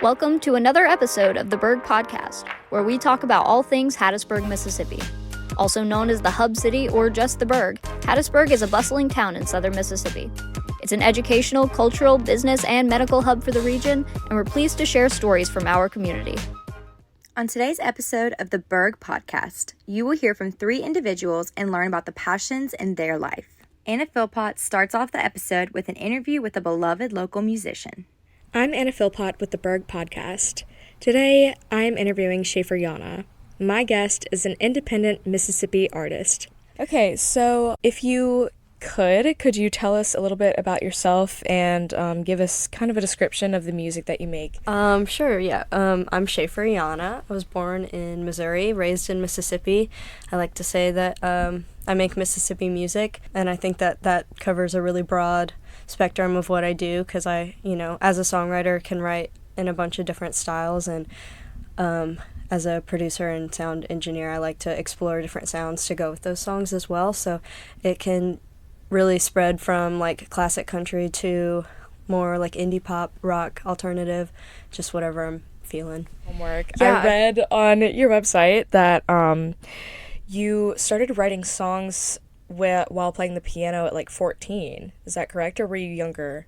Welcome to another episode of the Burg Podcast, where we talk about all things Hattiesburg, Mississippi. Also known as the Hub City or just the Burg, Hattiesburg is a bustling town in southern Mississippi. It's an educational, cultural, business, and medical hub for the region, and we're pleased to share stories from our community. On today's episode of the Burg Podcast, you will hear from 3 individuals and learn about the passions in their life. Anna Philpott starts off the episode with an interview with a beloved local musician. I'm Anna Philpott with the Burg Podcast. Today, I'm interviewing Schaefer Yana. My guest is an independent Mississippi artist. Okay, so if you could you tell us a little bit about yourself and give us kind of a description of the music that you make? Sure, yeah. I'm Schaefer Yana. I was born in Missouri, raised in Mississippi. I like to say that I make Mississippi music, and I think that covers a really broad spectrum of what I do, because I, as a songwriter, can write in a bunch of different styles, and as a producer and sound engineer, I like to explore different sounds to go with those songs as well, so it can really spread from like classic country to more like indie pop, rock, alternative, just whatever I'm feeling. Homework. Yeah. I read on your website that you started writing songs while playing the piano at like 14. Is that correct, or were you younger?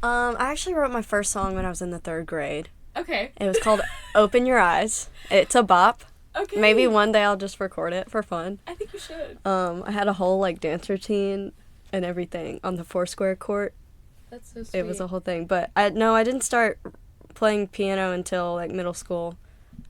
I actually wrote my first song when I was in the 3rd grade. Okay. It was called Open Your Eyes. It's a bop. Okay. Maybe one day I'll just record it for fun. I think you should. I had a whole like dance routine and everything on the Foursquare court. That's so sweet. It was a whole thing. But I didn't start playing piano until like middle school.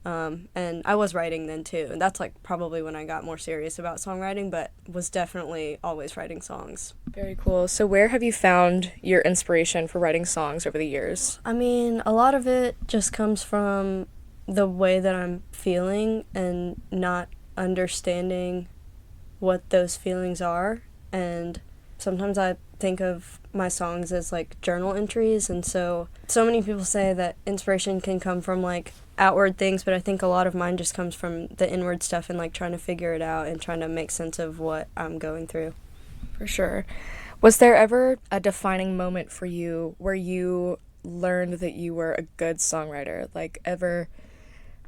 And I was writing then too. And that's like probably when I got more serious about songwriting, but was definitely always writing songs. Very cool. So where have you found your inspiration for writing songs over the years? I mean, a lot of it just comes from the way that I'm feeling and not understanding what those feelings are. And sometimes I think of my songs as like journal entries, and so many people say that inspiration can come from like outward things, but I think a lot of mine just comes from the inward stuff and like trying to figure it out and trying to make sense of what I'm going through. For sure. Was there ever a defining moment for you where you learned that you were a good songwriter? Like ever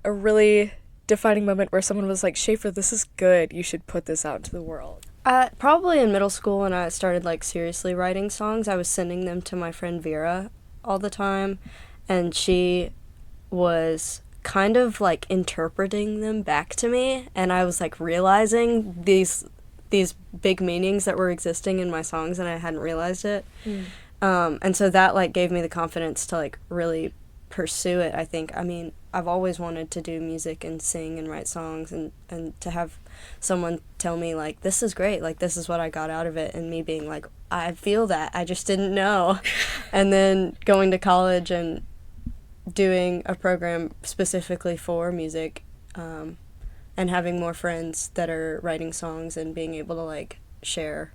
a really defining moment where someone was like, Schaefer, this is good, you should put this out into the world? Probably in middle school when I started like seriously writing songs. I was sending them to my friend Vera all the time, and she was kind of like interpreting them back to me, and I was like realizing these big meanings that were existing in my songs, and I hadn't realized it. And so that like gave me the confidence to like really pursue it, I think. I mean, I've always wanted to do music and sing and write songs, and to have someone tell me like, this is great, like this is what I got out of it, and me being like, I feel that, I just didn't know. And then going to college and doing a program specifically for music, and having more friends that are writing songs and being able to like share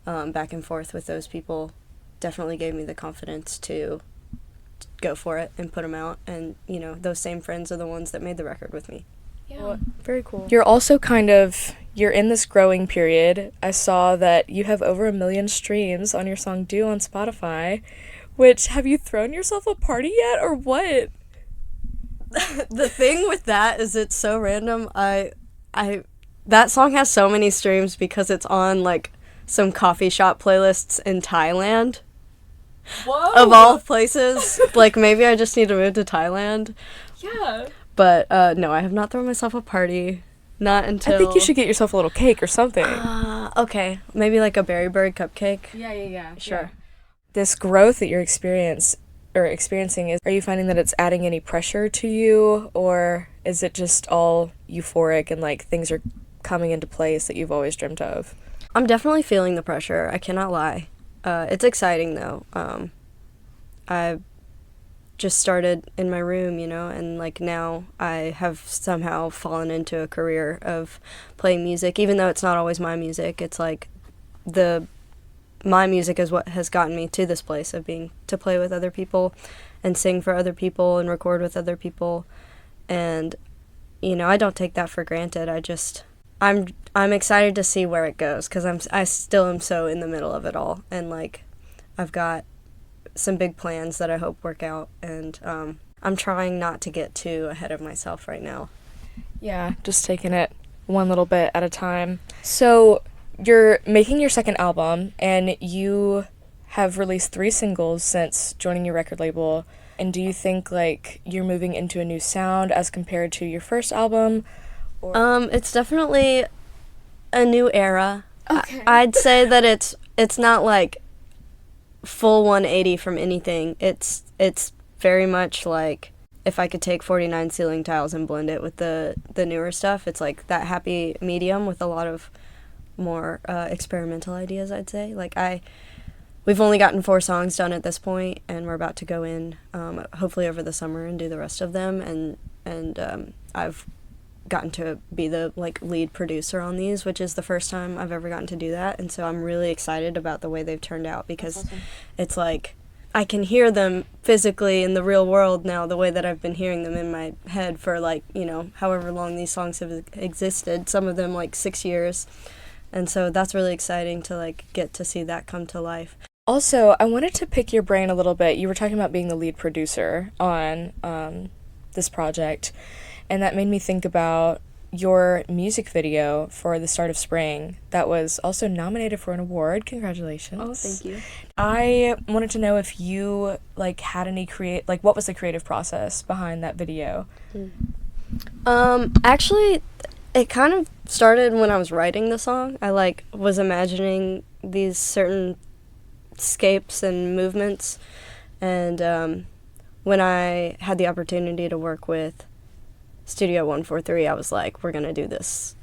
back and forth with those people definitely gave me the confidence to go for it and put them out. And those same friends are the ones that made the record with me. Yeah. Well, very cool. You're also you're in this growing period. I saw that you have over 1 million streams on your song Do on Spotify, which, have you thrown yourself a party yet, or what? The thing with that is it's so random. That song has so many streams because it's on like some coffee shop playlists in Thailand. Whoa! Of all places. Like, maybe I just need to move to Thailand. Yeah. But, no, I have not thrown myself a party. Not until... I think you should get yourself a little cake or something. Okay. Maybe like a berry bird cupcake. Yeah. Sure. Yeah. This growth that you're experiencing, are you finding that it's adding any pressure to you, or is it just all euphoric and like things are coming into place that you've always dreamt of? I'm definitely feeling the pressure. I cannot lie. It's exciting, though. I just started in my room, and, like, now I have somehow fallen into a career of playing music, even though it's not always my music. It's, like, my music is what has gotten me to this place of being to play with other people and sing for other people and record with other people. And, I don't take that for granted. I'm excited to see where it goes, because I still am so in the middle of it all, and like I've got some big plans that I hope work out, and I'm trying not to get too ahead of myself right now. Yeah, just taking it one little bit at a time. So you're making your second album, and you have released 3 singles since joining your record label. And do you think, like, you're moving into a new sound as compared to your first album? It's definitely a new era. Okay. I'd say that it's not like full 180 from anything. It's very much like if I could take 49 ceiling tiles and blend it with the newer stuff, it's like that happy medium with a lot of more experimental ideas, I'd say. Like we've only gotten 4 songs done at this point, and we're about to go in hopefully over the summer and do the rest of them, and I've gotten to be the like lead producer on these, which is the first time I've ever gotten to do that, and so I'm really excited about the way they've turned out, because it's like I can hear them physically in the real world now the way that I've been hearing them in my head for like, you know, however long these songs have existed, some of them like 6 years, and so that's really exciting to like get to see that come to life. Also, I wanted to pick your brain a little bit. You were talking about being the lead producer on this project, and that made me think about your music video for The Start of Spring that was also nominated for an award. Congratulations. Oh, thank you. I wanted to know if you like had any what was the creative process behind that video? Actually, it kind of started when I was writing the song. I like was imagining these certain scapes and movements, and when I had the opportunity to work with Studio 143, I was like, we're gonna do this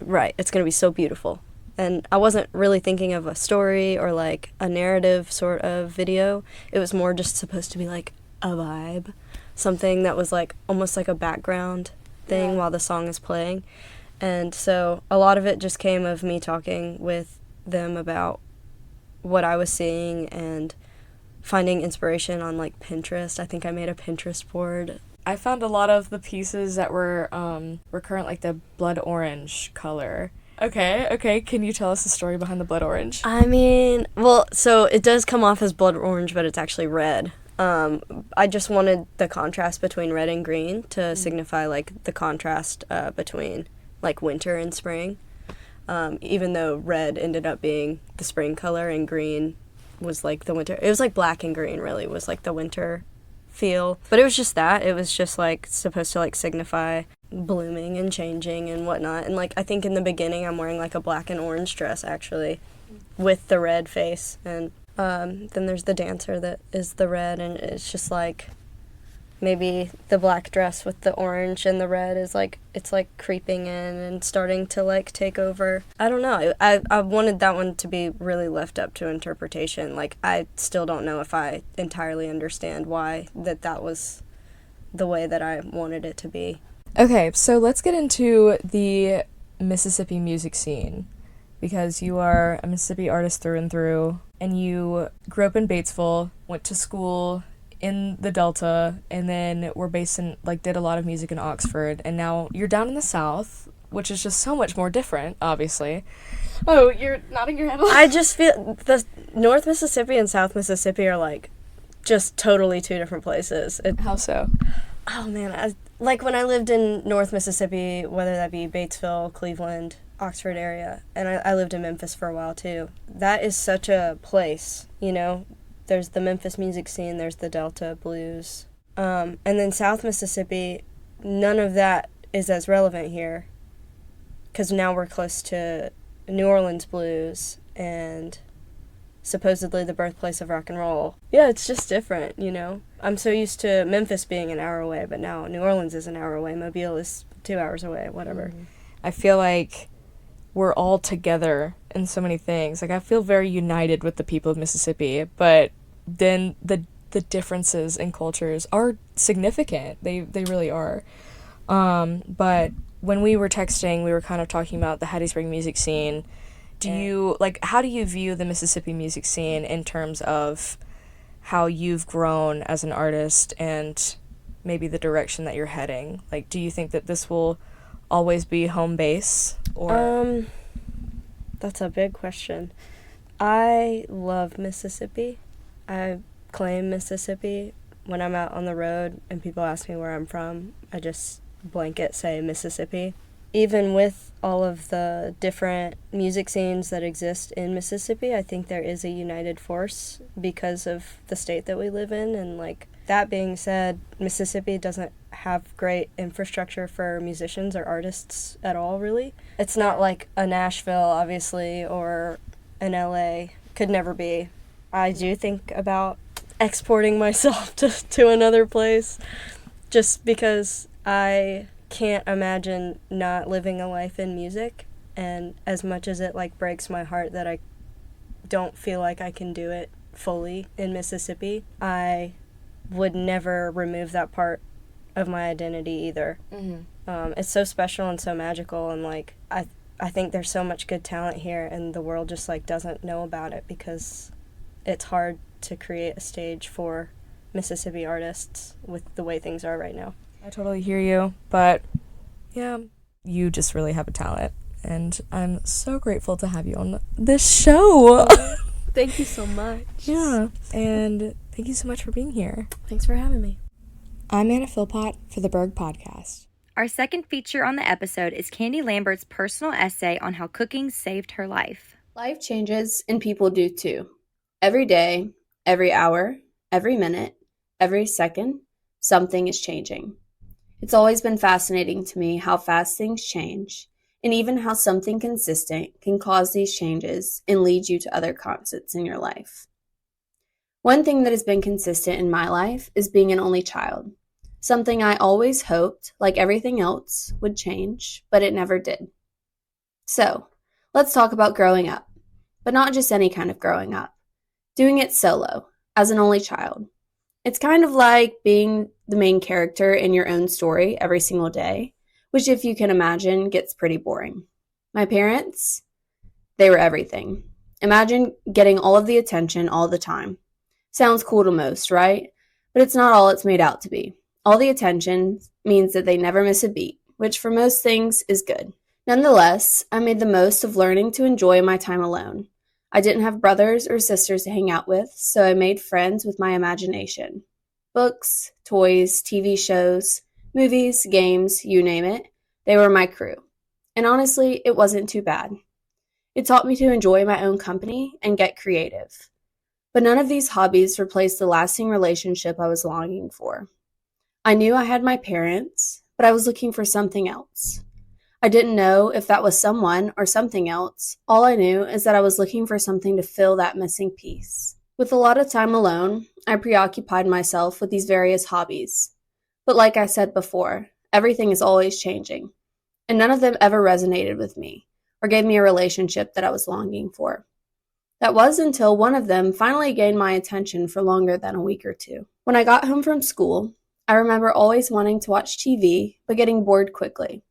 right, it's gonna be so beautiful. And I wasn't really thinking of a story or like a narrative sort of video. It was more just supposed to be like a vibe, something that was like almost like a background thing while the song is playing. And so a lot of it just came of me talking with them about what I was seeing and finding inspiration on like Pinterest. I think I made a Pinterest board. I found a lot of the pieces that were current, like the blood orange color. Okay, can you tell us the story behind the blood orange? I mean, well, so it does come off as blood orange, but it's actually red. I just wanted the contrast between red and green to signify like the contrast between like winter and spring. Even though red ended up being the spring color and green was like the winter. It was like black and green really was like the winter feel. But it was just that. It was just like supposed to like signify blooming and changing and whatnot. And like I think in the beginning I'm wearing like a black and orange dress actually with the red face. And then there's the dancer that is the red, and it's just like maybe the black dress with the orange and the red is like, it's like creeping in and starting to like take over. I don't know. I wanted that one to be really left up to interpretation. Like I still don't know if I entirely understand why that was the way that I wanted it to be. Okay, so let's get into the Mississippi music scene, because you are a Mississippi artist through and through, and you grew up in Batesville, went to school in the Delta, and then were based in, like, did a lot of music in Oxford, and now you're down in the South, which is just so much more different, obviously. Oh, you're nodding your head. I just feel the North Mississippi and South Mississippi are, like, just totally 2 different places. How so? Oh, man. Like, when I lived in North Mississippi, whether that be Batesville, Cleveland, Oxford area, and I lived in Memphis for a while, too. That is such a place, you know? There's the Memphis music scene, there's the Delta blues. And then South Mississippi, none of that is as relevant here, because now we're close to New Orleans blues and supposedly the birthplace of rock and roll. Yeah, it's just different, you know? I'm so used to Memphis being an hour away, but now New Orleans is an hour away, Mobile is 2 hours away, whatever. I feel like we're all together in so many things. Like, I feel very united with the people of Mississippi, but then the differences in cultures are significant. They really are. But when we were texting, we were kind of talking about the Hattiesburg music scene. How do you view the Mississippi music scene in terms of how you've grown as an artist and maybe the direction that you're heading? Like, do you think that this will always be home base? Or That's a big question. I love Mississippi. I claim Mississippi when I'm out on the road and people ask me where I'm from, I just blanket say Mississippi. Even with all of the different music scenes that exist in Mississippi, I think there is a united force because of the state that we live in. And, like, that being said, Mississippi doesn't have great infrastructure for musicians or artists at all, really. It's not like a Nashville, obviously, or an LA. Could never be. I do think about exporting myself to another place just because I can't imagine not living a life in music, and as much as it like breaks my heart that I don't feel like I can do it fully in Mississippi, I would never remove that part of my identity either. It's so special and so magical, and like I think there's so much good talent here, and the world just like doesn't know about it because it's hard to create a stage for Mississippi artists with the way things are right now. I totally hear you, but yeah, you just really have a talent, and I'm so grateful to have you on this show. Thank you so much. Yeah, and thank you so much for being here. Thanks for having me. I'm Anna Philpott for the Burg Podcast. Our second feature on the episode is Candy Lambert's personal essay on how cooking saved her life. Life changes, and people do too. Every day, every hour, every minute, every second, something is changing. It's always been fascinating to me how fast things change, and even how something consistent can cause these changes and lead you to other constants in your life. One thing that has been consistent in my life is being an only child, something I always hoped, like everything else, would change, but it never did. So, let's talk about growing up, but not just any kind of growing up. Doing it solo, as an only child. It's kind of like being the main character in your own story every single day, which, if you can imagine, gets pretty boring. My parents, they were everything. Imagine getting all of the attention all the time. Sounds cool to most, right? But it's not all it's made out to be. All the attention means that they never miss a beat, which for most things is good. Nonetheless, I made the most of learning to enjoy my time alone. I didn't have brothers or sisters to hang out with, so I made friends with my imagination. Books, toys, TV shows, movies, games, you name it, they were my crew. And honestly, it wasn't too bad. It taught me to enjoy my own company and get creative. But none of these hobbies replaced the lasting relationship I was longing for. I knew I had my parents, but I was looking for something else. I didn't know if that was someone or something else. All I knew is that I was looking for something to fill that missing piece. With a lot of time alone, I preoccupied myself with these various hobbies. But like I said before, everything is always changing, and none of them ever resonated with me or gave me a relationship that I was longing for. That was until one of them finally gained my attention for longer than a week or two. When I got home from school, I remember always wanting to watch TV, but getting bored quickly.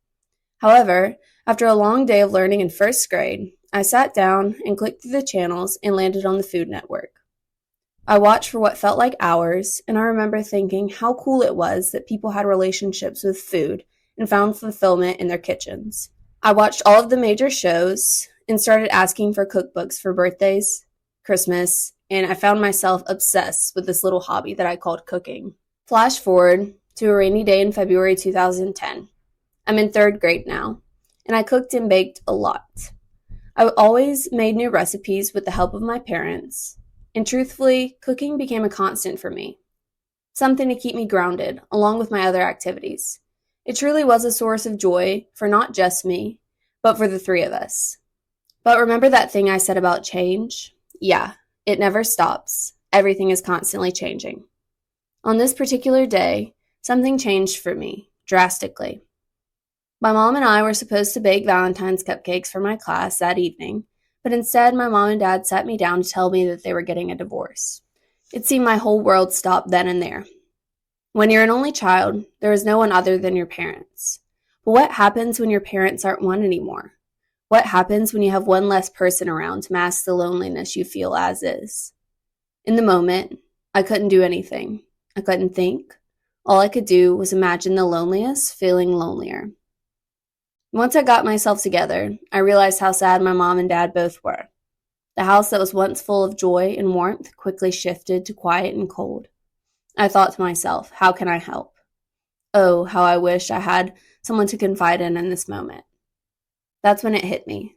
However, after a long day of learning in first grade, I sat down and clicked through the channels and landed on the Food Network. I watched for what felt like hours, and I remember thinking how cool it was that people had relationships with food and found fulfillment in their kitchens. I watched all of the major shows and started asking for cookbooks for birthdays, Christmas, and I found myself obsessed with this little hobby that I called cooking. Flash forward to a rainy day in February 2010. I'm in third grade now, and I cooked and baked a lot. I always made new recipes with the help of my parents, and truthfully, cooking became a constant for me. Something to keep me grounded, along with my other activities. It truly was a source of joy for not just me, but for the three of us. But remember that thing I said about change? Yeah, it never stops. Everything is constantly changing. On this particular day, something changed for me, drastically. My mom and I were supposed to bake Valentine's cupcakes for my class that evening, but instead my mom and dad sat me down to tell me that they were getting a divorce. It seemed my whole world stopped then and there. When you're an only child, there is no one other than your parents. But what happens when your parents aren't one anymore? What happens when you have one less person around to mask the loneliness you feel as is? In the moment, I couldn't do anything. I couldn't think. All I could do was imagine the loneliest feeling lonelier. Once I got myself together, I realized how sad my mom and dad both were. The house that was once full of joy and warmth quickly shifted to quiet and cold. I thought to myself, how can I help? Oh, how I wish I had someone to confide in this moment. That's when it hit me.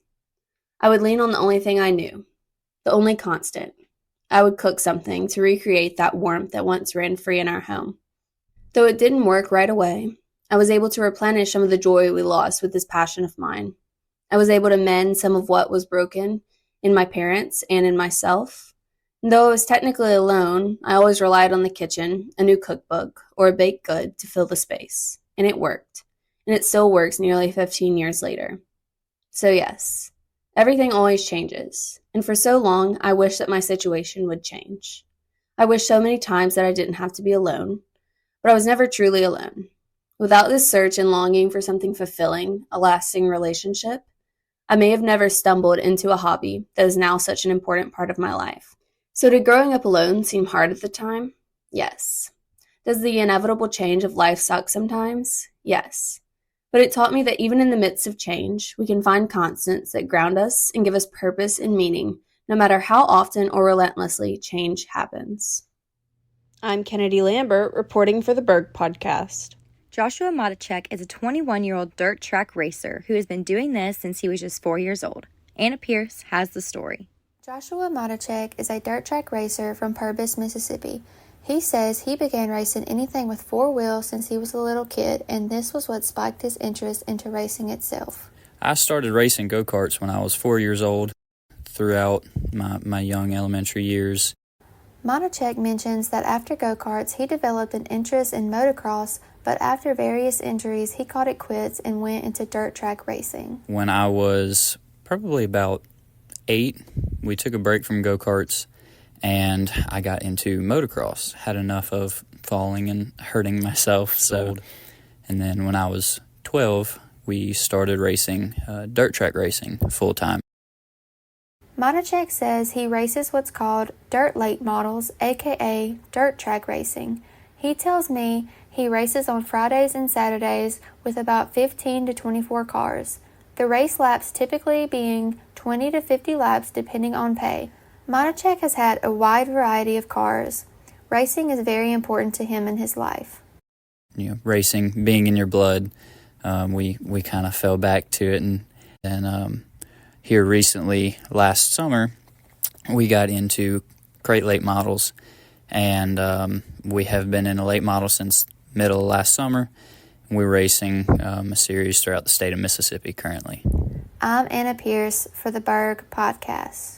I would lean on the only thing I knew, the only constant. I would cook something to recreate that warmth that once ran free in our home. Though it didn't work right away, I was able to replenish some of the joy we lost with this passion of mine. I was able to mend some of what was broken in my parents and in myself. And though I was technically alone, I always relied on the kitchen, a new cookbook, or a baked good to fill the space. And it worked. And it still works nearly 15 years later. So yes, everything always changes. And for so long, I wish that my situation would change. I wish so many times that I didn't have to be alone. But I was never truly alone. Without this search and longing for something fulfilling, a lasting relationship, I may have never stumbled into a hobby that is now such an important part of my life. So did growing up alone seem hard at the time? Yes. Does the inevitable change of life suck sometimes? Yes. But it taught me that even in the midst of change, we can find constants that ground us and give us purpose and meaning, no matter how often or relentlessly change happens. I'm Kennedy Lambert, reporting for the Burg podcast. Joshua Matacek is a 21-year-old dirt track racer who has been doing this since he was just 4 years old. Anna Pierce has the story. Joshua Matacek is a dirt track racer from Purvis, Mississippi. He says he began racing anything with four wheels since he was a little kid, and this was what spiked his interest into racing itself. I started racing go-karts when I was 4 years old throughout my young elementary years. Matacek mentions that after go-karts, he developed an interest in motocross, but after various injuries, he called it quits and went into dirt track racing. When I was probably about 8, we took a break from go-karts, and I got into motocross. Had enough of falling and hurting myself. And then when I was 12, we started racing dirt track racing full-time. Matacek says he races what's called dirt late models, aka dirt track racing. He tells me he races on Fridays and Saturdays with about 15 to 24 cars. The race laps typically being 20 to 50 laps depending on pay. Matacek has had a wide variety of cars. Racing is very important to him in his life. Racing being in your blood, we kind of fell back to it, and here recently, last summer, we got into crate late models, and we have been in a late model since middle of last summer. We're racing a series throughout the state of Mississippi currently. I'm Anna Pierce for the Burg podcast.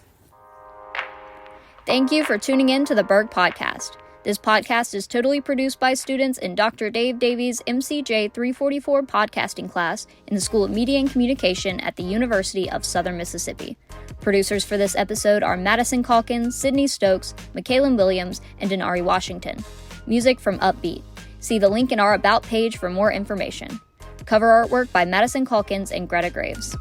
Thank you for tuning in to the Burg podcast. This podcast is totally produced by students in Dr. Dave Davies' MCJ 344 podcasting class in the School of Media and Communication at the University of Southern Mississippi. Producers for this episode are Madison Calkins, Sydney Stokes, Michaelan Williams, and Denari Washington. Music from Upbeat. See the link in our About page for more information. Cover artwork by Madison Calkins and Greta Graves.